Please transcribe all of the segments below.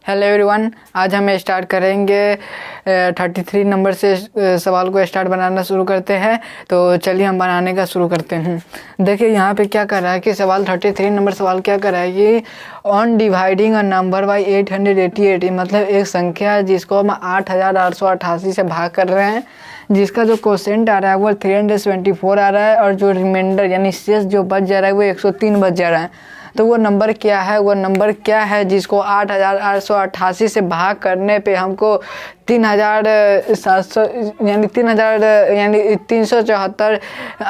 Hello everyone, आज हम start करेंगे 33 नंबर से सवाल को स्टार्ट बनाना शुरू करते हैं। तो चलिए हम बनाने का शुरू करते हैं। देखिए यहाँ पे क्या कर रहा है कि सवाल 33 नंबर सवाल क्या कर रहा है कि on dividing a number by 888, मतलब एक संख्या है जिसको हम 8888 से भाग कर रहे हैं, जिसका जो क्वोशेंट आ रहा है वो 374 आ रहा है और जो रिमाइंडर यानी शेष जो बच जा रहा है वो 103 बच जा रहा है। तो वो नंबर क्या है, वो नंबर क्या है जिसको 8888 से भाग करने पे हमको 3700 यानी 374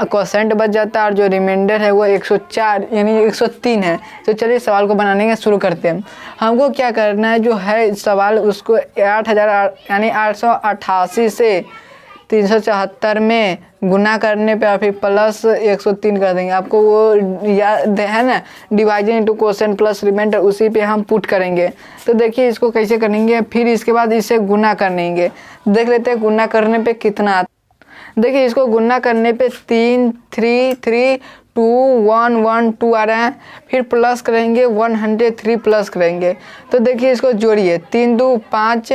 क्वोशेंट बच जाता है और जो रिमाइंडर है वो 104 यानी 103 है। तो चलिए सवाल को बनाने का शुरू करते हैं। हमको क्या करना है, जो है सवाल उसको 8000 यानी 888 से 374 में गुना करने पे और फिर प्लस 103 कर देंगे। आपको वो याद है ना, division into quotient plus remainder, उसी पे हम पुट करेंगे। तो देखिए इसको कैसे करेंगे, फिर इसके बाद इसे गुना करेंगे। देख लेते हैं गुना करने पे कितना आता। देखिए इसको गुना करने पे 3 3 3 2 1 1 2 आ रहा है, फिर प्लस करेंगे 103 प्लस करेंगे। तो देखिए इसको जोड़िए, 3 2 5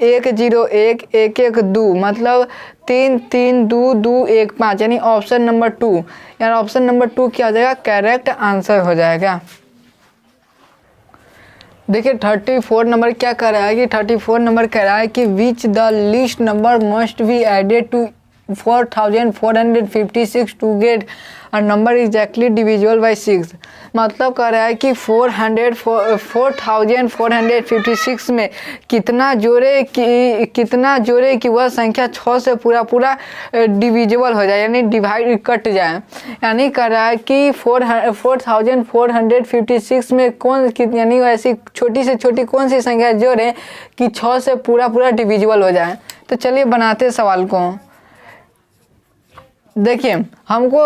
1 0 1 1 1 2, मतलब 3 3 2 2 1 5, यानी ऑप्शन नंबर 2, यानी ऑप्शन नंबर 2 क्या हो जाएगा, करेक्ट आंसर हो जाएगा। देखिए 34 नंबर क्या कर रहा है कि 34 नंबर कह रहा है कि which the least number must be added to 4456 to get a number exactly divisible by 6। मतलब कह रहा है कि 4456 में कितना जोड़े कि वह संख्या 6 से पूरा डिविजिबल हो जाए, यानी डिवाइड कट जाए। यानी कह रहा है कि 4456 में यानी ऐसी छोटी से छोटी कौन सी संख्या जोड़े कि 6 से पूरा डिविजिबल हो जाए। तो चलिए बनाते सवाल को। देखिए हमको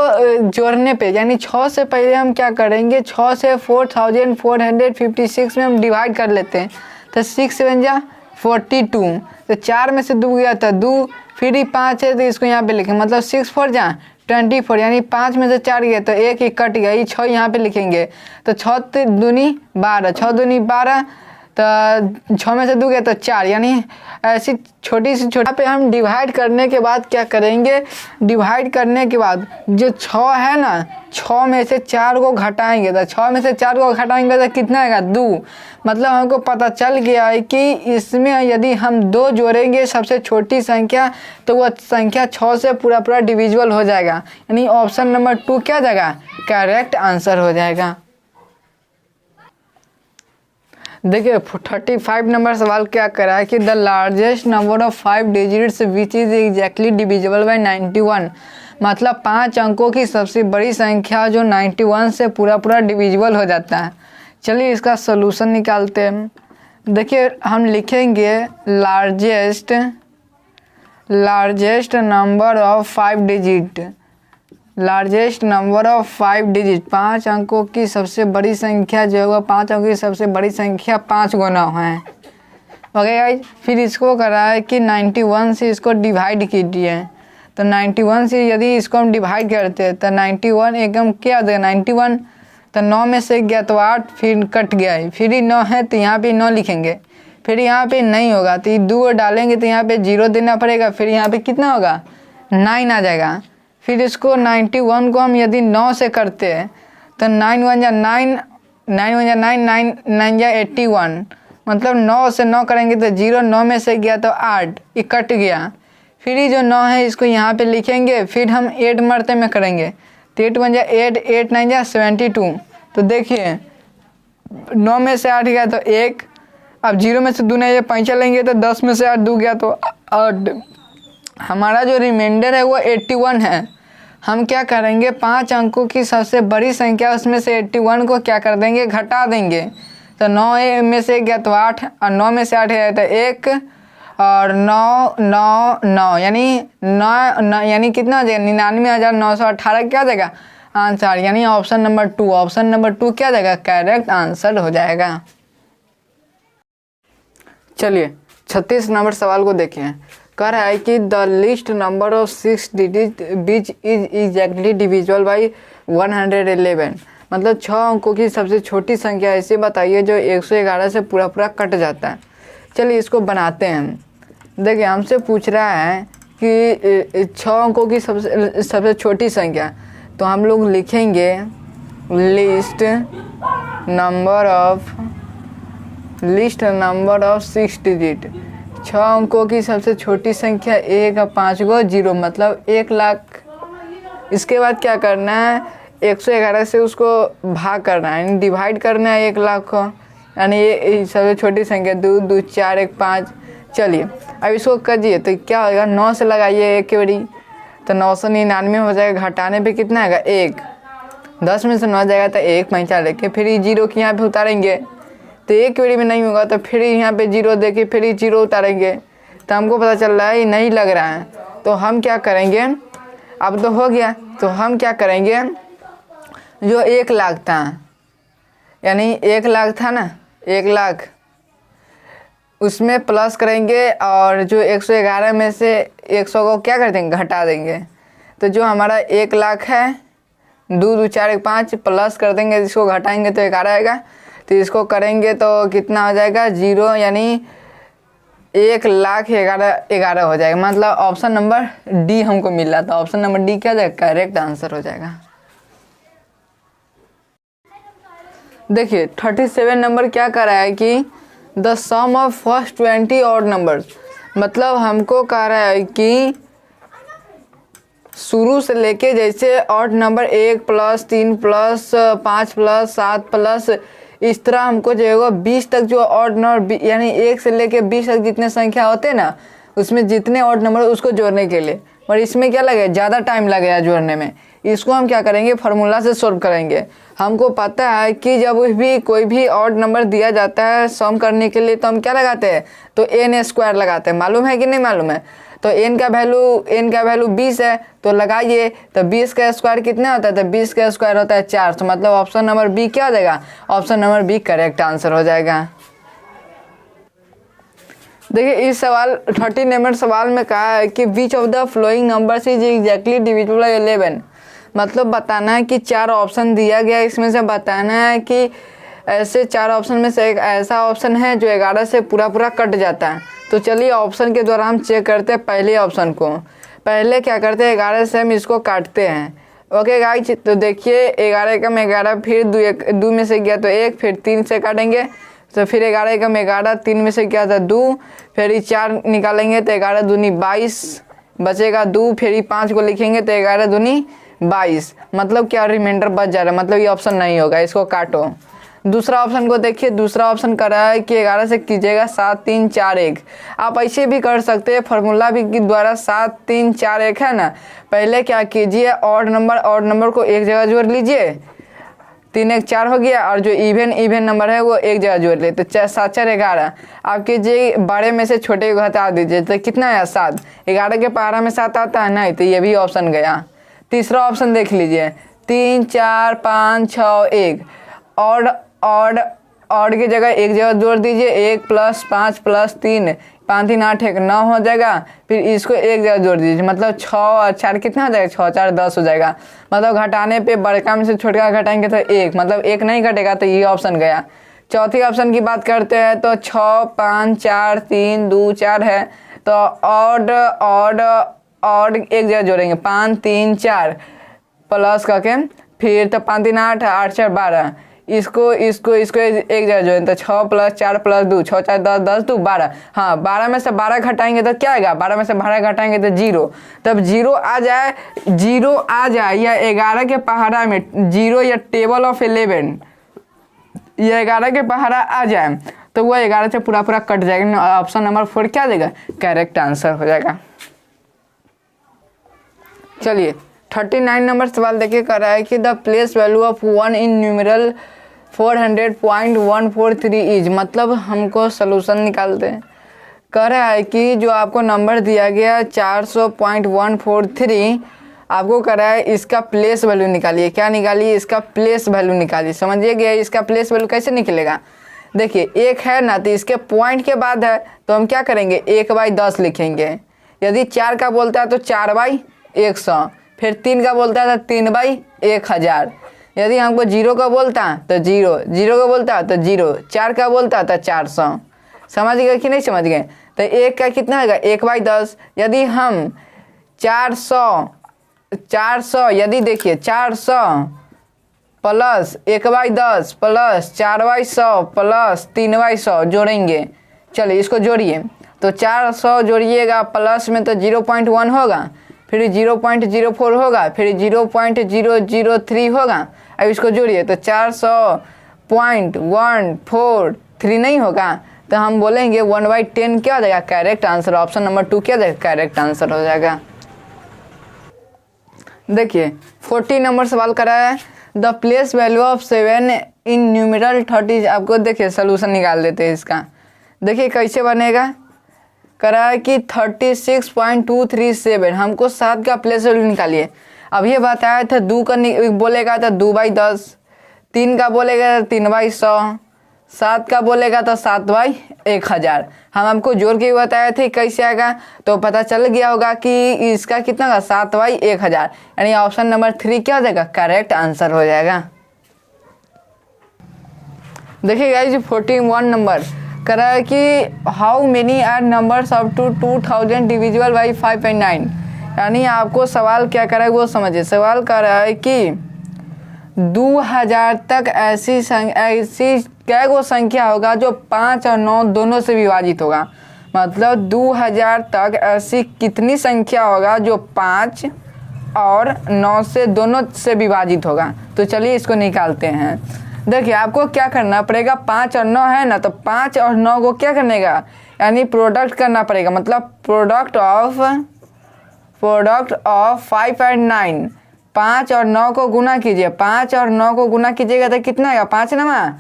जोड़ने पे यानी 6 से पहले हम क्या करेंगे, 6 से 4456 में हम डिवाइड कर लेते हैं। तो 6 बन जा 42, तो 4 में से 2 गया था 2, फिर ही 5 है तो इसको यहाँ पे लिखेंगे, मतलब 6 4 जा 24, यानी 5 में से 4 गया तो 1 ही कट गया, ये 6 यहाँ पे लिखेंगे। तो 6 दूनी 12, 6 दूनी 12, तो 6 में से 2 गया तो 4, यानी ऐसी छोटी सी छोटा पे हम डिवाइड करने के बाद क्या करेंगे, डिवाइड करने के बाद जो 6 है ना, 6 में से 4 को घटाएंगे। तो 6 में से 4 को घटाएंगे तो कितना आएगा, 2। मतलब हमको पता चल गया है कि इसमें यदि हम 2 जोड़ेंगे सबसे छोटी संख्या तो वह संख्या 6 से पूरा डिविजिबल हो जाएगा, यानी ऑप्शन नंबर 2 क्या जाएगा, करेक्ट आंसर हो जाएगा। देखिए 35 नंबर सवाल क्या कर रहा है कि the largest number of 5 digits which is exactly divisible bye 91, मतलब 5 अंकों की सबसे बड़ी संख्या जो 91 से पूरा डिविजिबल हो जाता है। चलिए इसका सलूशन निकालते हैं। देखिए हम लिखेंगे largest number of 5 digit, largest number of 5 digit, 5 अंकों की सबसे बड़ी संख्या जो है वह 5 अंकों की सबसे बड़ी संख्या 5 गुना है। ओके गाइस, फिर इसको करा है कि 91 से इसको डिवाइड कीजिए। तो 91 से यदि इसको हम डिवाइड करते हैं तो 91 एकदम क्या देगा 91, तो 9 में से गया तो 8, फिर कट गया, फिर ही 9 है तो यहाँ पे 9 लिखेंगे, फिर यहाँ पे नहीं होगा तो 2 डालेंगे तो यहाँ पे 0 देना पड़ेगा, फिर यहाँ पे कितना होगा 9 आ जाएगा। फिर इसको 91 को हम यदि 9 से करते हैं तो 9 1 जा 9, 9 1 जा 9, 9 9 जा 81, मतलब 9 से 9 करेंगे तो 0, 9 में से गया तो 8, ये कट गया। फिर ही जो 9 है इसको यहाँ पे लिखेंगे, फिर हम 8 मरते में करेंगे तो 8 1 जा 8, 8 9 जा 72। तो देखिए 9 में से 8 गया तो 1, अब 0 में से 2 नहीं 5 लेंगे तो 10 में से 8 2 गया तो 8। हमारा जो रिमाइंडर है वो 81 है। हम क्या करेंगे, 5 अंकों की सबसे बड़ी संख्या उसमें से 81 को क्या कर देंगे, घटा देंगे। तो 9 में से गया तो 8, और 9 में से 8 गया तो 1, और 9 9 9 यानी 9 यानी कितना हो जाएगा 99,918 क्या जाएगा आंसर, यानी ऑप्शन नंबर 2, ऑप्शन नंबर 2 क्या जाएगा, करेक्ट आंसर हो जाएगा। चलिए 36 नंबर सवाल को देखें। कह रहा है कि the list number of 6 digit which is exactly divisible by 111, मतलब 6 अंकों की सबसे छोटी संख्या ऐसे बताइए जो 111 से पूरा पूरा कट जाता है। चलिए इसको बनाते हैं। देखिए हमसे पूछ रहा है कि 6 अंकों की सबसे छोटी संख्या, तो हम लोग लिखेंगे लिस्ट नंबर ऑफ 6 डिजिट। 6 अंकों की सबसे छोटी संख्या 1 और 5 को 0, मतलब 1 लाख। इसके बाद क्या करना है, 111 से उसको भाग करना है, यानी डिवाइड करना है 1 लाख को, यानी ये सबसे छोटी संख्या 2 2 4 1 5। चलिए अब इसको करिए तो क्या होगा, 9 से लगाइए एक बारी तो 999 हो जाएगा। घटाने पे कितना आएगा 1, 10 में से 9 जाएगा तो 1 पैंचा लेके फिर ये 0 की यहाँ पे उतारेंगे तो एक बारी में नहीं होगा, तो फिर यहाँ पे 0 देके फिर ये 0 उतारेंगे तो हमको पता चल रहा है ये नहीं लग रहा है। तो हम क्या करेंगे, अब तो हो गया, तो हम क्या करेंगे, जो 1 लाख था, यानी 1 लाख था ना, 1 लाख उसमें प्लस करेंगे और जो 111 में से 100 को क्या कर देंगे, घटा देंगे। तो जो हमारा 1 लाख है 2 2 4 1 5 प्लस कर देंगे, इसको घटाएंगे तो 11 आएगा। तो इसको करेंगे तो कितना हो जाएगा 0, यानी 1,11,11 हो जाएगा। मतलब ऑप्शन नंबर डी हमको मिल रहा था। ऑप्शन नंबर डी क्या जाएगा, करेक्ट आंसर हो जाएगा। देखिए 37 नंबर क्या कर रहा है कि the sum of first 20 odd numbers, मतलब हमको कह रहा है कि शुरू से लेके जैसे odd number 1 plus 3 plus 5 plus 7 plus इस तरह हमको जो है 20 तक जो ऑड नंबर, यानी 1 से लेके 20 तक जितने संख्या होते हैं ना, उसमें जितने ऑड नंबर उसको जोड़ने के लिए, और इसमें क्या लगेगा, ज़्यादा टाइम लगेगा जोड़ने में। इसको हम क्या करेंगे, फार्मूला से सॉल्व करेंगे। हमको पता है कि जब भी कोई भी ऑड नंबर दिया जाता है सम करने के लिए तो हम क्या लगाते हैं, तो n स्क्वायर लगाते हैं। मालूम है कि नहीं मालूम है, तो n का वैल्यू 20 है तो लगाइए, तो 20 का स्क्वायर कितना होता है, तो 20 का स्क्वायर होता है 4। तो मतलब ऑप्शन नंबर बी क्या हो जाएगा, option number B correct answer हो जाएगा। देखिए इस सवाल 30 नंबर सवाल में कहा है कि which of the following numbers is exactly divisible bye 11, मतलब बताना है कि 4 ऑप्शन दिया गया, इसमें से बताना है कि ऐसे 4 ऑप्शन में से एक ऐसा ऑप्शन है जो 11 से पूरा पूरा कट जाता है। तो चलिए ऑप्शन के द्वारा हम चेक करते हैं पहले ऑप्शन को। पहले क्या करते हैं, 11 से हम इसको काटते हैं। ओके गाइस, तो देखिए 11 कम 11, फिर 2 में से गया तो 1, फिर 3 से काटेंगे तो फिर 11 कम 11, 3 में से क्या था 2, फिर ये 4 निकालेंगे तो 11 दूनी 22 बचेगा 2, फिर ये 5 को लिखेंगे तो 11 दूनी 22, मतलब क्या रिमाइंडर बच जा रहा है, मतलब ये ऑप्शन नहीं होगा, इसको काटो। दूसरा ऑप्शन को देखिए, दूसरा ऑप्शन कर रहा है कि 11 से कीजिएगा 7 3 4 1। आप ऐसे भी कर सकते हैं, फार्मूला भी के द्वारा 7 3 4 1 है ना। पहले क्या कीजिए, ऑड नंबर को एक जगह जोड़ लीजिए, 3 1 4 हो गया, और जो इवन नंबर है वो एक जगह जोड़ ले, तो 7 4 11। आप कीजिए बड़े में से छोटे को हटा दीजिए, तो कितना है 7। 11 के पहाड़ा में 7 आता है नहीं, तो ये भी ऑप्शन गया। तीसरा ऑप्शन देख लीजिए, 3 4 5 6 1, ऑड की जगह एक जगह जोड़ दीजिए, 1 प्लस 5 प्लस 3 5 3 8 1 9 हो जाएगा, फिर इसको एक जगह जोड़ दीजिए, मतलब 6 और 4 कितना हो जाएगा, 6 4 10 हो जाएगा। मतलब घटाने पे बड़का में से छोटका घटाएंगे तो 1, मतलब 1 नहीं घटेगा, तो ये ऑप्शन गया। चौथी ऑप्शन की बात करते हैं तो 6 5 4 3 2 4 है, तो ऑड एक जगह जोड़ेंगे, 5 3 4 प्लस करके फिर तो 5 3 8 8 4 12, इसको एक जगह जोड़ें तो 6 प्लस 4 प्लस 2 6 4 10 10 2 12। हाँ 12 में से 12 घटाएंगे तो क्या आएगा, 12 में से 12 घटाएंगे तो 0। तब 0 आ जाए या 11 के पहाड़ा में 0 या टेबल ऑफ 11 या 11 के पहाड़ा आ जाए तो वो 11 से पूरा पूरा कट जाएगा। ऑप्शन नंबर 4 क्या देगा, करेक्ट आंसर हो जाएगा। चलिए 39 नंबर सवाल देखिए कर रहा है कि the place value of 1 in numeral 400.143 is, मतलब हमको सोल्यूशन निकालते हैं। कह रहा है कि जो आपको नंबर दिया गया 400.143, आपको कह रहा है इसका प्लेस वैल्यू निकालिए। क्या निकालिए, इसका प्लेस वैल्यू निकालिए। समझिए गया, इसका प्लेस वैल्यू कैसे निकलेगा। देखिए 1 है ना, तो इसके पॉइंट के बाद है तो हम क्या करेंगे 1/10 लिखेंगे। यदि 4 का बोलता है तो 4/100, फिर 3 का बोलता है तो 3/1000, यदि हमको 0 का बोलता तो 0, 0 का बोलता तो 0, 4 का बोलता तो 400। समझ गए कि नहीं समझ गए? तो 1 का कितना होगा 1/10। यदि हम 400 यदि देखिए 400 प्लस 1/10 प्लस 4/100 प्लस 3/100 जोड़ेंगे। चलिए इसको जोड़िए, तो 400 जोड़िएगा प्लस में तो 0.1 होगा, फिर 0.04 होगा, फिर 0.003 होगा। अब इसको जोड़िए तो 400.143 नहीं होगा, तो हम बोलेंगे 1/10 क्या हो जाएगा करेक्ट आंसर। ऑप्शन नंबर 2 क्या जाएगा करेक्ट आंसर हो जाएगा। देखिए 40 नंबर सवाल करा है, the place value of 7 in numeral 30। आपको देखिए सोल्यूशन निकाल देते हैं इसका। देखिए कैसे बनेगा, करा है कि 36.237, हमको 7 का प्लेस वैल्यू निकालिए। अब ये बताया था 2 का बोलेगा तो 2/10, 3 का बोलेगा तो 3/100, 7 का बोलेगा तो 7/1000। हम आपको जोड़ के बताए थे कैसे आएगा, तो पता चल गया होगा कि इसका कितना का 7/1000, यानी ऑप्शन नंबर 3 क्या हो जाएगा करेक्ट आंसर हो जाएगा। देखिए गाइस 41 नंबर करा है कि how many are numbers up to 2000 divisible by 5.9। यानी आपको सवाल क्या करा है वो समझिए। सवाल कर रहा है कि 2000 तक ऐसी क्या गो संख्या होगा जो 5 और 9 दोनों से विभाजित होगा। मतलब 2000 तक ऐसी कितनी संख्या होगा जो 5 और 9 से दोनों से विभाजित होगा। तो चलिए इसको निकालते हैं। देखिए आपको क्या करना पड़ेगा, 5 और 9 है ना, तो 5 और 9 को क्या करने का यानी प्रोडक्ट करना पड़ेगा। मतलब प्रोडक्ट ऑफ 5 और 9, 5 और 9 को गुना कीजिए। 5 और 9 को गुना कीजिएगा तो कितना आएगा 5 9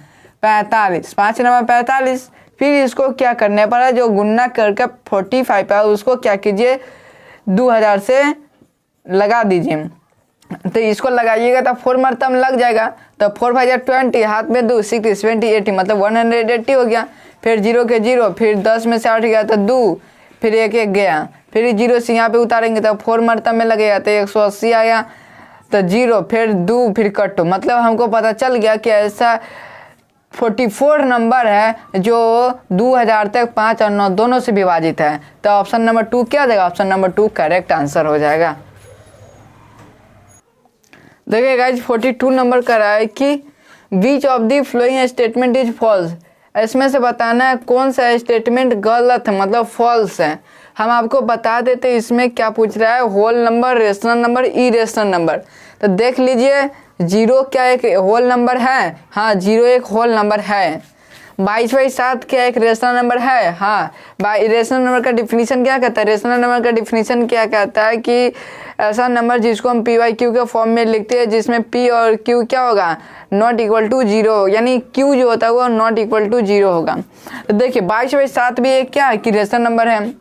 45, 5 9 45। फिर इसको क्या करने पड़ा, जो गुना करके 45 है उसको क्या कीजिए 2000 से लगा दीजिए। तो इसको लगाइएगा तो 4 मरतब लग जाएगा। तो 4 5 20, हाथ में 2 6 20 80, मतलब 180 हो गया। फिर 0 के 0, फिर 10 में से 8 गया तो 2, फिर 1 1 गया, फिर 0 से यहाँ पे उतारेंगे तो 4 मरतब में लगेगा तो 180 आया। तो 0 फिर 2 फिर कटो, मतलब हमको पता चल गया कि ऐसा 44 नंबर है जो 2000 तक 5 और 9 दोनों से विभाजित है। तो ऑप्शन नंबर 2 क्या देगा, ऑप्शन नंबर 2 करेक्ट आंसर हो जाएगा। देखिए गाइज 42 नंबर का रहा है कि which of the following statement is false. इसमें से बताना है कौन सा स्टेटमेंट गलत है, मतलब फॉल्स है। हम आपको बता देते इसमें क्या पूछ रहा है, whole number, rational number, irrational number. तो देख लीजिए 0 क्या एक होल नंबर है, हाँ 0 एक होल नंबर है। 22/7 क्या एक रेशनल नंबर है, हाँ। रेशनल नंबर का डिफिनीशन क्या कहता है, रेशनल नंबर का डिफिनीशन क्या कहता है कि ऐसा नंबर जिसको हम p/q के फॉर्म में लिखते हैं जिसमें p और q क्या होगा नॉट इक्वल टू 0, यानी q जो होता है वो नॉट इक्वल टू 0 होगा। तो देखिए 22/7 भी एक क्या है कि रेशनल नंबर है।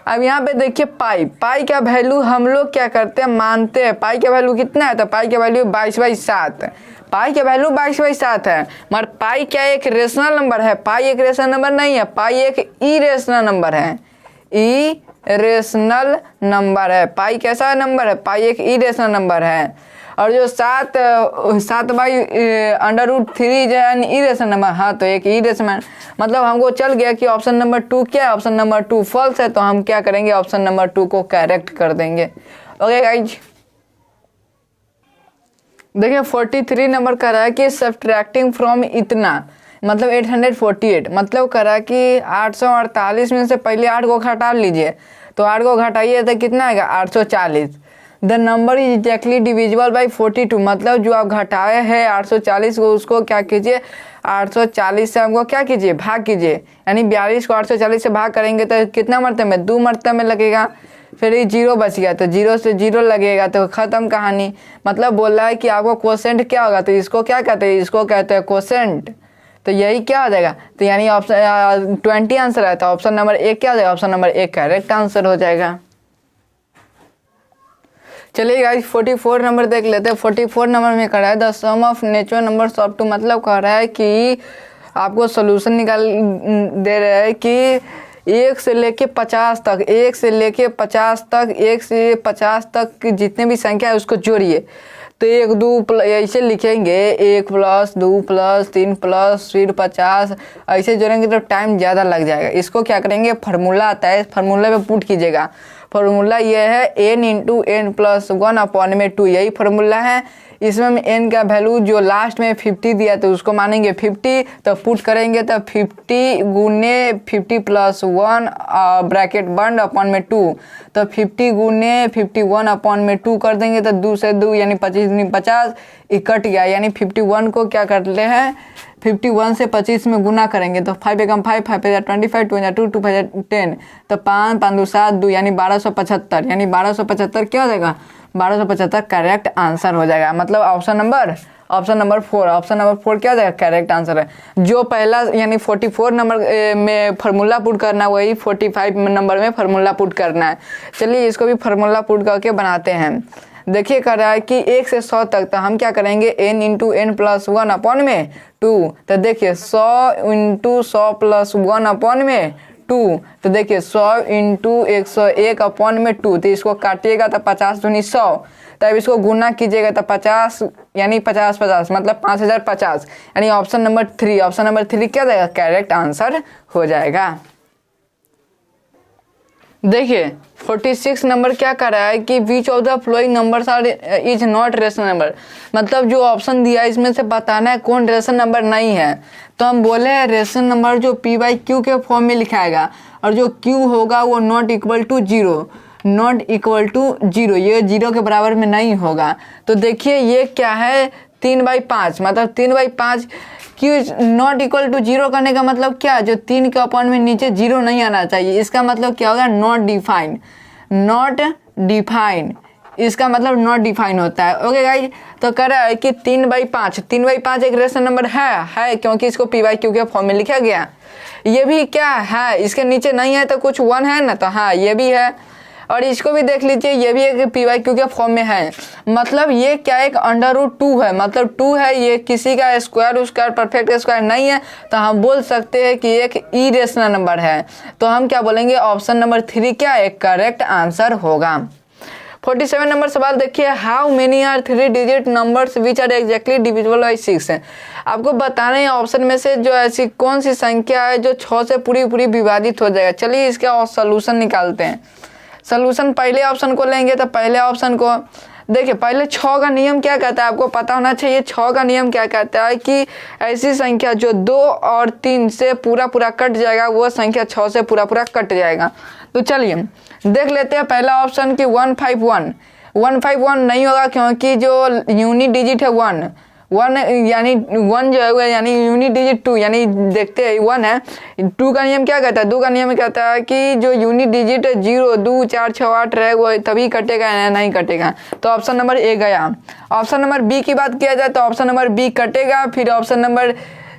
अब यहाँ पे देखिए पाई का वैल्यू हम लोग क्या करते हैं मानते हैं, पाई का वैल्यू कितना है, तो पाई का वैल्यू 22/7, पाई का वैल्यू 22/7 है। मगर पाई क्या एक रेशनल नंबर है, पाई एक रेशनल नंबर नहीं है, पाई एक इरेशनल नंबर है, इरेशनल नंबर है। पाई कैसा नंबर है, पाई एक इरेशनल नंबर है। और जो 7/√3 जो है इरेशनल नंबर, हाँ तो एक इरेशनल, मतलब हमको चल गया कि ऑप्शन नंबर 2 क्या है, ऑप्शन नंबर 2 फॉल्स है। तो हम क्या करेंगे ऑप्शन नंबर 2 को करेक्ट कर देंगे। ओके गाइज देखिए 43 नंबर कर रहा है कि सब्ट्रैक्टिंग फ्रॉम इतना, मतलब 848, मतलब करा कि 848 में से पहले 8 को घटा लीजिए। तो 8 को घटाइए तो कितना आएगा 840। The number is exactly divisible by 42, मतलब जो आप घटाए हैं 840 को उसको क्या कीजिए 840 से हमको क्या कीजिए भाग कीजिए, यानी 42 को 840 से भाग करेंगे तो कितना मरतबे में 2 मरतबे में लगेगा। फिर ये 0 बच गया तो 0 से 0 लगेगा तो ख़त्म कहानी। मतलब बोल रहा है कि आपको क्वोशेंट क्या होगा, तो इसको क्या कहते हैं, इसको कहते हैं क्वोशेंट। तो यही क्या हो जाएगा, तो यानी ऑप्शन 20 आंसर है। तो ऑप्शन नंबर 1 क्या हो जाएगा, ऑप्शन नंबर 1 करेक्ट आंसर हो जाएगा। चलिए गाइस 44 नंबर देख लेते हैं। 44 नंबर में कह रहा है the sum of natural numbers up to, मतलब कह रहा है कि आपको सोल्यूशन निकाल दे रहा है कि 1 से लेके 50 तक, 1 से लेके 50 तक, 1 से 50 तक जितने भी संख्या है उसको जोड़िए। तो 1 2 ऐसे लिखेंगे 1 + 2 + 3 + फिर 50 ऐसे जोड़ेंगे तो टाइम ज़्यादा लग जाएगा। इसको क्या करेंगे, फार्मूला आता है, फार्मूला पे पुट कीजिएगा। फार्मूला ये है n × n + 1/2, यही फार्मूला है। इसमें हम n का वैल्यू जो लास्ट में 50 दिया तो उसको मानेंगे 50, तो पुट करेंगे तो 50 × 50 + 1 ब्रैकेट बंद अपॉन में 2, तो 50 × 51/2 कर देंगे तो 2 से 2 यानी 25 दूनी 50, कट गया। यानी 51 को क्या करते हैं, 51 से 25 में गुना करेंगे तो 5 एकम 5, 5 × 25, 2 × 2, 2 × 10, तो 5 5 2 7 2 यानी 1275, यानी 1275 क्या हो जाएगा, 1275 करेक्ट आंसर हो जाएगा। मतलब ऑप्शन नंबर 4, ऑप्शन नंबर 4 क्या हो जाएगा, करेक्ट आंसर है। जो पहला यानी 44 नंबर में फार्मूला पुट करना है वही 45 नंबर में फार्मूला पुट करना है। चलिए इसको भी फार्मूला पुट करके बनाते हैं। देखिए कर रहा है कि 1 से 100 तक, तो हम क्या करेंगे n × n + 1/2, तो देखिए 100 × 100 + 1/2, तो देखिए 100 × 101/2, तो इसको काटिएगा तो 50 दूनी 100, तब इसको गुना कीजिएगा तो 50 यानी 50 50 मतलब 5050, यानी ऑप्शन नंबर 3 क्या जाएगा, करेक्ट आंसर हो जाएगा। देखिए 46 नंबर क्या कर रहा है कि which of the following numbers are is not rational number, मतलब जो ऑप्शन दिया है इसमें से बताना है कौन रेशनल नंबर नहीं है। तो हम बोले हैं रेशनल नंबर जो p/q के फॉर्म में लिखाएगा और जो q होगा वो नॉट इक्वल टू 0, ये 0 के बराबर में नहीं होगा। तो देखिए ये क्या है, 3/5, मतलब 3/5 क्यों नॉट इक्वल टू 0 करने का मतलब क्या, जो 3 के अपॉन में नीचे 0 नहीं आना चाहिए, इसका मतलब क्या होगा, नॉट डिफाइन, इसका मतलब नॉट डिफाइन होता है। ओके गाइज, तो कह रहा है कि 3/5 एक रेशनल नंबर है क्योंकि इसको p/q के फॉर्म में लिखा गया। ये भी क्या है, इसके नीचे नहीं है तो कुछ 1 है ना, तो हाँ ये भी है। और इसको भी देख लीजिए, ये भी एक p/q के फॉर्म में है, मतलब ये क्या एक √2 है, मतलब 2 है, ये किसी का स्क्वायर परफेक्ट स्क्वायर नहीं है, तो हम बोल सकते हैं कि एक इरेशनल नंबर है। तो हम क्या बोलेंगे, ऑप्शन नंबर 3 क्या एक करेक्ट आंसर होगा। 47 नंबर सवाल देखिए, how many are 3 digit numbers which are exactly divisible by 6 है। आपको बताना है ऑप्शन में से जो ऐसी कौन सी संख्या है जो 6 से पूरी विभाजित हो जाएगा। चलिए इसका सोल्यूशन निकालते हैं। सोल्यूशन पहले ऑप्शन को लेंगे, तो पहले ऑप्शन को देखिए, पहले 6 का नियम क्या कहता है आपको पता होना चाहिए। 6 का नियम क्या कहता है कि ऐसी संख्या जो 2 और 3 से पूरा कट जाएगा वो संख्या 6 से पूरा कट जाएगा। तो चलिए देख लेते हैं पहला ऑप्शन कि 151 नहीं होगा क्योंकि जो यूनिट डिजिट है 1 यानी 1 जो है यानी यूनिट डिजिट 2, यानी देखते हैं 1 है। 2 का नियम क्या कहता है, 2 का नियम कहता है कि जो यूनिट डिजिट 0 2 4 6 8 रहे वो तभी कटेगा या नहीं कटेगा। तो ऑप्शन नंबर ए गया। ऑप्शन नंबर बी की बात किया जाए तो ऑप्शन नंबर बी कटेगा, फिर ऑप्शन नंबर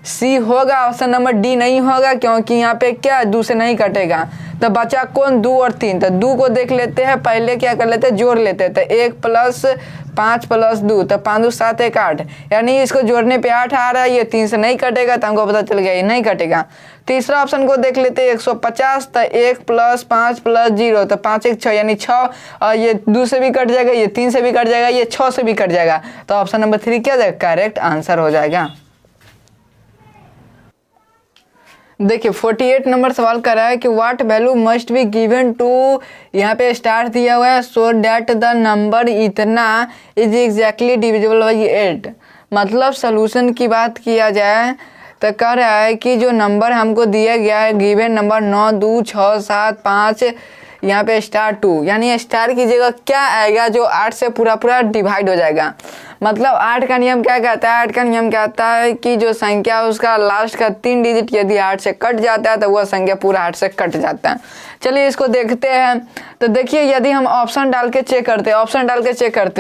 सी होगा, ऑप्शन नंबर डी नहीं होगा क्योंकि यहाँ पे क्या 2 से नहीं कटेगा। तो बचा कौन, 2 और 3। तो 2 को देख लेते हैं, पहले क्या कर लेते हैं, जोड़ लेते हैं। तो 1 + 5 + 2, तो 5 2 7 1 8, यानी इसको जोड़ने पे 8 आ रहा है, ये 3 से नहीं कटेगा, तो हमको पता चल गया ये नहीं कटेगा। तीसरा ऑप्शन को देख लेते हैं 150, तो 1 + 5 + 0, तो 5 1 6 यानी 6, और ये 2 से भी कट जाएगा, ये 3 से भी कट जाएगा, ये 6 से भी कट जाएगा। तो ऑप्शन नंबर 3 क्या जाएगा, करेक्ट आंसर हो जाएगा। देखिए 48 नंबर सवाल कर रहा है कि what value must be given to, यहाँ पे स्टार दिया हुआ है, सो डैट द नंबर इतना इज एग्जैक्टली डिविजिबल बाई 8। मतलब सोल्यूशन की बात किया जाए तो कह रहा है कि जो नंबर हमको दिया गया है गिवन नंबर 9 2 6 7 5, यहाँ पे *2, यानी स्टार की जगह क्या आएगा जो 8 से पूरा डिवाइड हो जाएगा। मतलब 8 का नियम क्या कहता है, 8 का नियम कहता है कि जो संख्या उसका लास्ट का 3 डिजिट यदि 8 से कट जाता है तो वह संख्या पूरा 8 से कट जाता है। चलिए इसको देखते हैं। तो देखिए यदि हम ऑप्शन डाल के चेक करते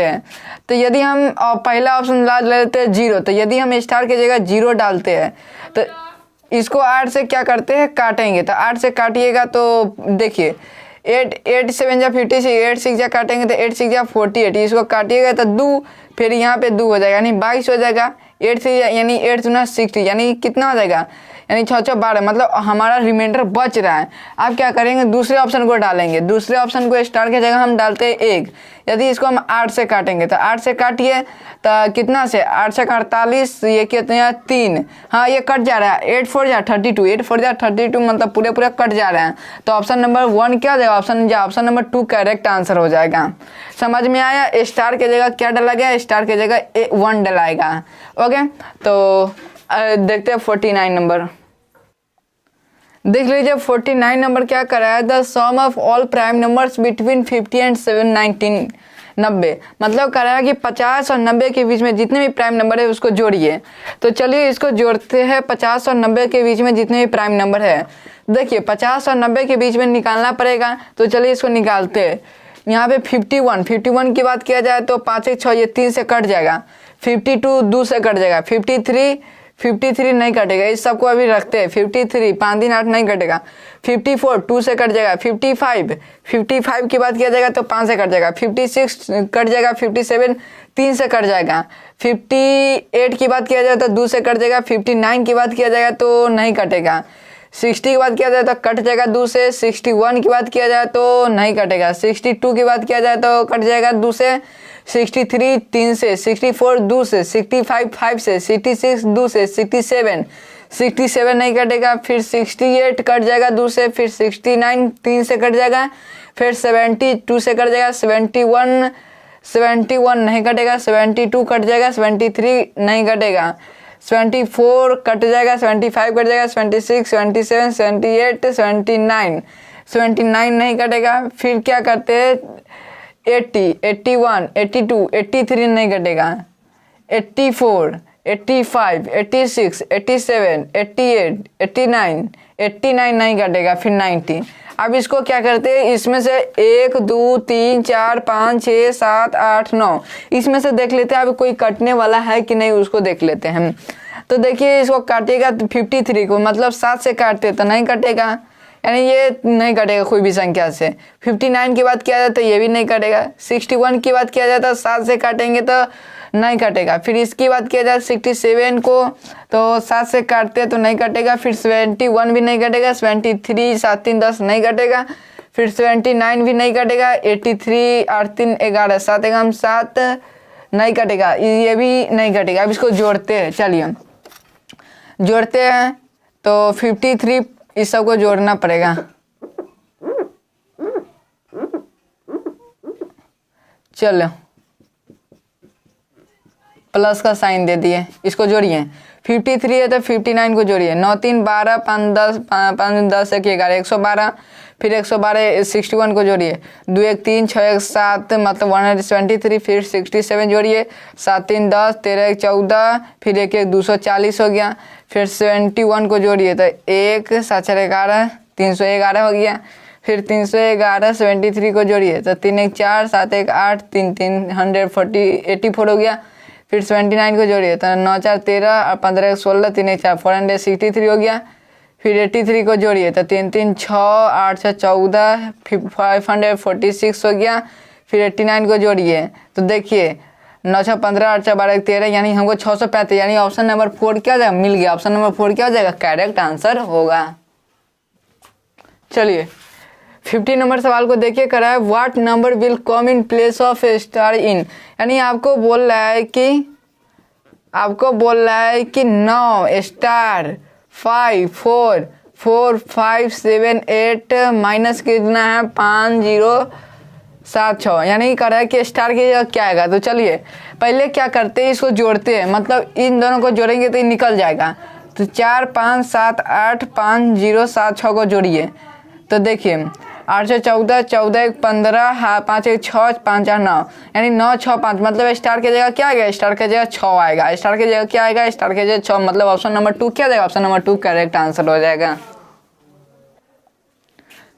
हैं, तो यदि हम पहला ऑप्शन डाल लेते हैं 0, तो यदि हम स्टार की जगह 0 डालते हैं तो इसको 8 से क्या करते हैं, काटेंगे। तो 8 से काटिएगा तो देखिए 8 7 जा 56, 8 6 जा काटेंगे तो 8 6 जा 48, इसको काटिएगा तो 2, फिर यहाँ पे 2 हो जाएगा यानी 22 हो जाएगा। 8 से यानी 8 × 60 यानी कितना हो जाएगा, यानी 6 6 12, मतलब हमारा रिमाइंडर बच रहा है। आप क्या करेंगे, दूसरे ऑप्शन को डालेंगे। दूसरे ऑप्शन को स्टार की जगह हम डालते हैं 1। यदि इसको हम 8 से काटेंगे तो 8 से काटिए तो कितना से 8 से 48, ये कितने 3। हाँ ये कट जा रहा है, 8 4 जा 32, 8 4 जा 32, मतलब पूरे पूरे कट जा रहे हैं। तो ऑप्शन नंबर 1 क्या जाएगा, ऑप्शन नंबर 2 करेक्ट आंसर हो जाएगा। समझ में आया। स्टार की जगह क्या डाला गया, स्टार की जगह 1 डलाएगा। ओके, तो देखते हैं 49 नंबर। देख लीजिए 49 नंबर क्या कराया, the sum of all prime numbers between 50 and 719, 90, मतलब कराया कि 50 और 90 के बीच में जितने भी प्राइम नंबर है उसको जोड़िए। तो चलिए इसको जोड़ते हैं। 50 और 90 के बीच में जितने भी प्राइम नंबर है, देखिए 50 और 90 के बीच में निकालना पड़ेगा। तो चलिए इसको निकालते हैं। यहाँ पे 51 की बात किया जाए तो 5 1 6, ये 3 से कट जाएगा। 52 2 से कट जाएगा। 53 नहीं कटेगा, इस सबको अभी रखते हैं। 53 5 3 8 नहीं कटेगा। 54 2 से कट जाएगा। 55 की बात किया जाएगा तो 5 से कट जाएगा। 56 कट जाएगा। 57 3 से कट जाएगा। 58 की बात किया जाए तो 2 से कट जाएगा। 59 की बात किया जाएगा तो नहीं कटेगा। 60 की बात किया जाए तो कट जाएगा 2 से। 61 की बात किया जाए तो नहीं कटेगा। 62 की बात किया जाए तो कट जाएगा 2 से। 63 3 से। 64 2 से। 65 5 से। 66 2 से। 67 नहीं कटेगा। फिर 68 कट जाएगा 2 से। फिर 69 3 से कट जाएगा। फिर 70 2 से कट जाएगा। 71 नहीं कटेगा। 72 कट जाएगा। 73 नहीं कटेगा। 74 कट जाएगा। 75 कट जाएगा। 76 77 78 79 नहीं कटेगा। फिर क्या करते हैं 80 81 82 83 नहीं कटेगा। 84 85 86 87 88 89 नहीं कटेगा। फिर 90। अब इसको क्या करते हैं, इसमें से 1 2 3 4 5 6 7 8 9, इसमें से देख लेते हैं अब कोई कटने वाला है कि नहीं, उसको देख लेते हैं हम। तो देखिए इसको काटेगा 53 को, मतलब 7 से काटते तो नहीं कटेगा, यानी ये नहीं कटेगा कोई भी संख्या से। 59 की बात किया जाए तो ये भी नहीं कटेगा। 61 की बात किया जाए तो 7 से काटेंगे तो नहीं कटेगा। फिर इसकी बात किया जाए 67 को तो 7 से काटते तो नहीं कटेगा। फिर 71 भी नहीं कटेगा। 73 7 3 10 नहीं कटेगा। फिर 79 भी नहीं कटेगा। 83 8 3 11 7 1 7 नहीं कटेगा, ये भी नहीं कटेगा। अब इसको जोड़ते हैं, चलिए जोड़ते हैं। तो 53 इस सब को जोड़ना पड़ेगा। चलो प्लस का साइन दे दिए, इसको जोड़िए। 53 है तो 59 को जोड़िए। 9 3 12 5 10 5 10 1 11 112। फिर 112 61 को जोड़िए। 2 1 3 6 1 7 मतलब 173। फिर 67 जोड़िए। 7 3 10 13 1 14। फिर 1 1 240 हो गया। फिर 71 को जोड़िए तो 1 7 4 11 311 हो गया। फिर 311 73 को जोड़िए तो 3 1 4 7 1 8 3 3 84 हो गया। फिर 79 को जोड़िए तो 9 4 13 और 15 1 16 3 1 4 463 हो गया। फिर 83 को जोड़िए तो 3 3 6 8 6 14 546 हो गया। फिर 89 को जोड़िए तो देखिए 9 6 15 8 6 12 13, यानी हमको 635, यानी ऑप्शन नंबर 4 क्या हो जाएगा, मिल गया। ऑप्शन नंबर 4 क्या हो जाएगा, करेक्ट आंसर होगा। चलिए 50 नंबर सवाल को देखिए, करा है what number will come in place of star in, यानी आपको बोल रहा है कि 9 स्टार 5 4 4 5 7 8 माइनस कितना है 5 0 7 6, यानी कह रहा है कि स्टार की जगह क्या आएगा। तो चलिए पहले क्या करते हैं, इसको जोड़ते हैं, मतलब इन दोनों को जोड़ेंगे तो ये निकल जाएगा। तो 4 5 7 8 5 0 7 6 को जोड़िए तो देखिए 8 से 14 14 1 15 5 1 6 5 8 9, यानी 9 6 5, मतलब स्टार की जगह क्या आएगा, स्टार की जगह 6 आएगा। स्टार की जगह क्या आएगा, स्टार की जगह 6, मतलब ऑप्शन नंबर 2 क्या जाएगा, ऑप्शन नंबर 2 करेक्ट आंसर हो जाएगा।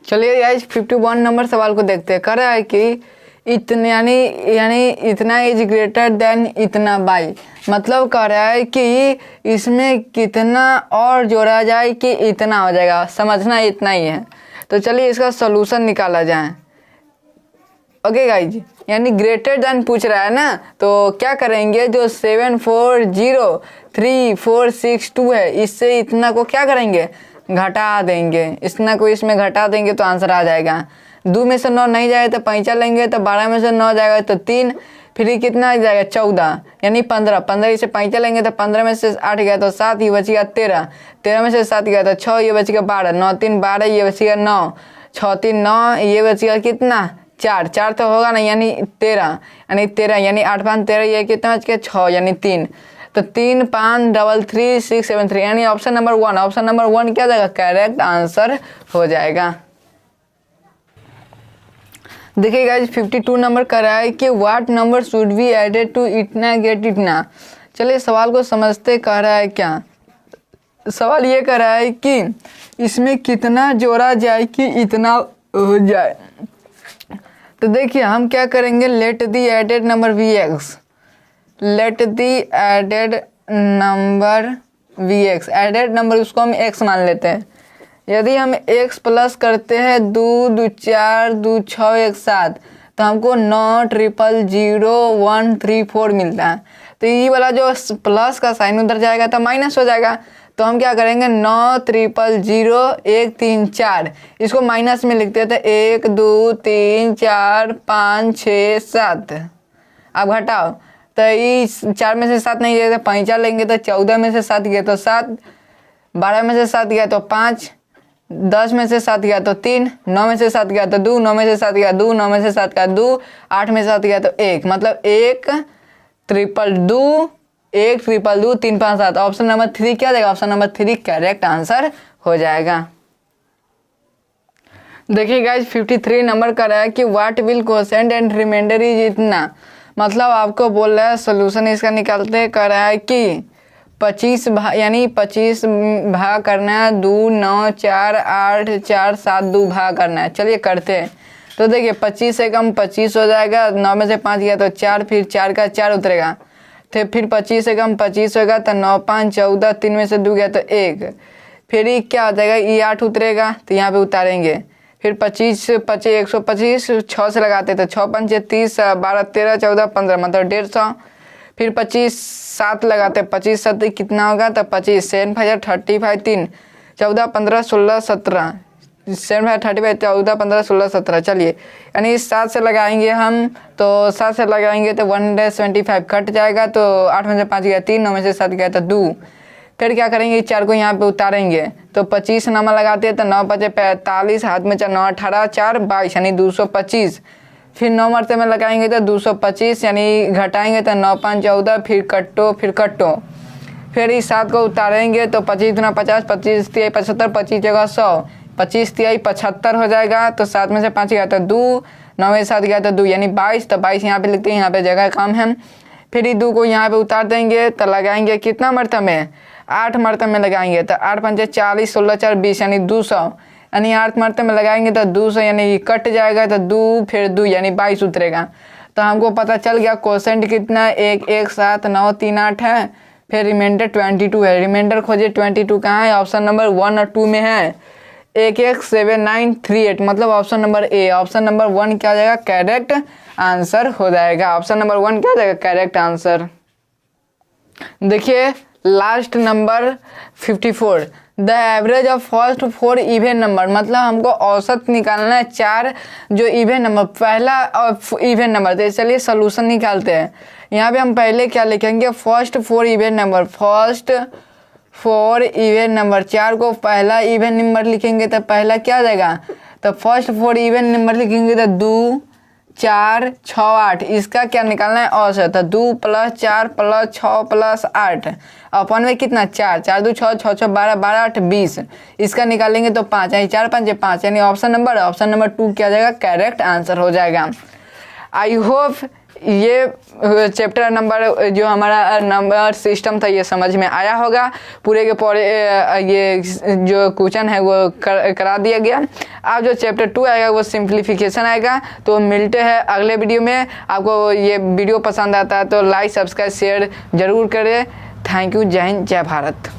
चलिए गाइस 51 नंबर सवाल को देखते हैं। कह रहा है कि इतने यानी इतना इज ग्रेटर देन इतना बाई, मतलब कह रहा है कि इसमें कितना और जोड़ा जाए कि इतना हो जाएगा, समझना इतना ही है। तो चलिए इसका सॉल्यूशन निकाला जाए। ओके गाइज, यानी ग्रेटर देन पूछ रहा है ना, तो क्या करेंगे, जो 7 4 0 3 4 6 2 है, इससे इतना को क्या करेंगे, घटा देंगे। इतना को इसमें घटा देंगे तो आंसर आ जाएगा। 2 में से 9 नहीं जाएगा तो 5 लेंगे, तो 12 में से 9 जाएगा तो 3, फिर ये कितना आ जाएगा 14 यानी 15, 15 इसे 5 लेंगे तो 15 में से 8 गया तो 7, ये बचेगा 13, 13 में से 7 गया तो 6, ये बचेगा 12, 9 3 12, ये बचेगा 9, 6 3 9, ये बचेगा कितना 4, 4 तो होगा ना यानी 13, यानी 13 यानी 8 5 13, ये कितना बच गया 6 यानी 3, तो 3 5 3 3 6 7 3 यानी ऑप्शन नंबर 1, ऑप्शन नंबर 1 क्या जाएगा, करेक्ट आंसर हो जाएगा। देखिए गाइस 52 नंबर कर रहा है कि what number should be added to इतना गेट इतना। चलिए सवाल को समझते, कह रहा है क्या, सवाल ये कर रहा है कि इसमें कितना जोड़ा जाए कि इतना हो जाए। तो देखिए हम क्या करेंगे, let the added number be x, let the added number be x, added number उसको हम एक्स मान लेते हैं। यदि हम x प्लस करते हैं 2 2 4 2 6 1 7, तो हमको 9 0 0 1 3 4 मिलता है। तो ये वाला जो प्लस का साइन उधर जाएगा तो माइनस हो जाएगा, तो हम क्या करेंगे 9 0 0 1 3 4, इसको माइनस में लिखते हैं तो 1 2 3 4 5 6 7। अब घटाओ तो इस 4 में से 7 नहीं गया तो 5 लेंगे, तो 14 में से 7 गया तो 7, 12 में से 7 गया तो 5, 10 में से 7 गया तो 3, 9 में से 7 गया तो 2, 9 में से 7 गया 2, 9 में से 7 गया 2, 8 में से 7 गया तो 1, मतलब 1 ट्रिपल 2 1 ट्रिपल 2 3 5 7। ऑप्शन नंबर 3 क्या जाएगा, ऑप्शन नंबर 3 करेक्ट आंसर हो जाएगा। देखिए गाइस 53 नंबर का रहा है कि what will quotient and remainder is इतना। मतलब आपको बोल रहा है सोल्यूशन इसका निकालते, कर रहा है कि 25 यानी 25 भाग करना है 2 9 4 8 4 7 2 भाग करना है। चलिए करते हैं। तो देखिए 25 से कम 25 हो जाएगा, 9 में से 5 गया तो 4, फिर 4 का 4 उतरेगा, तो फिर 25 से कम 25 होगा तो 9 5 14, 3 में से 2 गया तो 1, फिर ये क्या हो जाएगा, ये 8 उतरेगा तो यहाँ पे उतारेंगे, फिर 25 125 6 से लगाते तो 6 5 30 12 13 14 15 मतलब 150, फिर 25 7 लगाते 25 7 कितना होगा, तो 25 7 5 35 3 14 15 16 17 7 5 35 14 15 16 17। चलिए यानी 7 से लगाएंगे हम, तो 7 से लगाएंगे तो 175 कट जाएगा, तो 8 में से 5 गया 3, 9 में से 7 गया तो 2, फिर क्या करेंगे 4 को यहाँ पे उतारेंगे, तो 25 नामा लगाते हैं तो 9 5 45, हाथ में 4 9 18 4 22 यानी 225, फिर 9 मरते में लगाएंगे तो 225 यानी घटाएंगे तो 9 5 14, फिर कट्टो फिर इस 7 को उतारेंगे तो 25 गुना 50 25 3 75 25 जगह 100 25 3 75 हो जाएगा, तो 7 में से 5 गया तो 2, 9 में से 7 गया तो 2 यानी 22, तो 22 यहाँ पे लिखते हैं, यहाँ पे जगह कम है। फिर ये 2 को यहाँ पे उतार देंगे तो लगाएंगे कितना मरतब में, 8 मरतब में लगाएंगे, तो 8 5 40 16 4 20 यानी 200, यानी 8 मरतब में लगाएंगे तो 200 यानी कट जाएगा तो 2 फिर 2 यानी 22 उतरेगा। तो हमको पता चल गया कोसेंट कितना 1 1 7 9 3 8 है, फिर रिमाइंडर 22 है। रिमाइंडर खोजिए 22 कहाँ है, ऑप्शन नंबर 1 और 2 में है, 1 1 7 9 3 8 मतलब option number A, option number 1 क्या जाएगा, करेक्ट आंसर हो जाएगा। ऑप्शन नंबर 1 क्या जाएगा, करेक्ट आंसर। देखिए last number 54, the average of first 4 even number, मतलब हमको औसत निकालना है 4 जो इवन नंबर, पहला इवन नंबर। तो चलिए सोल्यूशन निकालते हैं। यहाँ पे हम पहले क्या लिखेंगे, first 4 even number, first 4 even number, 4 को पहला इवन नंबर लिखेंगे तो पहला क्या आ जाएगा, तो फर्स्ट 4 इवन नंबर लिखेंगे तो 2 4 6 8, इसका क्या निकालना है औसत, तो 2 + 4 + 6 + 8 अपन में कितना 4 4 2 6 6 6 12 12 8 20, इसका निकालेंगे तो 5 यानी 4 5 5 यानी ऑप्शन नंबर 2 क्या जाएगा, करेक्ट आंसर हो जाएगा। आई होप ये चैप्टर नंबर जो हमारा नंबर सिस्टम था ये समझ में आया होगा। पूरे के पूरे ये जो क्वेश्चन है वो करा दिया गया। अब जो चैप्टर 2 आएगा वो सिंप्लीफिकेशन आएगा। तो मिलते हैं अगले वीडियो में। आपको ये वीडियो पसंद आता है तो लाइक सब्सक्राइब शेयर जरूर करें। Thank you. जय हिंद, जय भारत।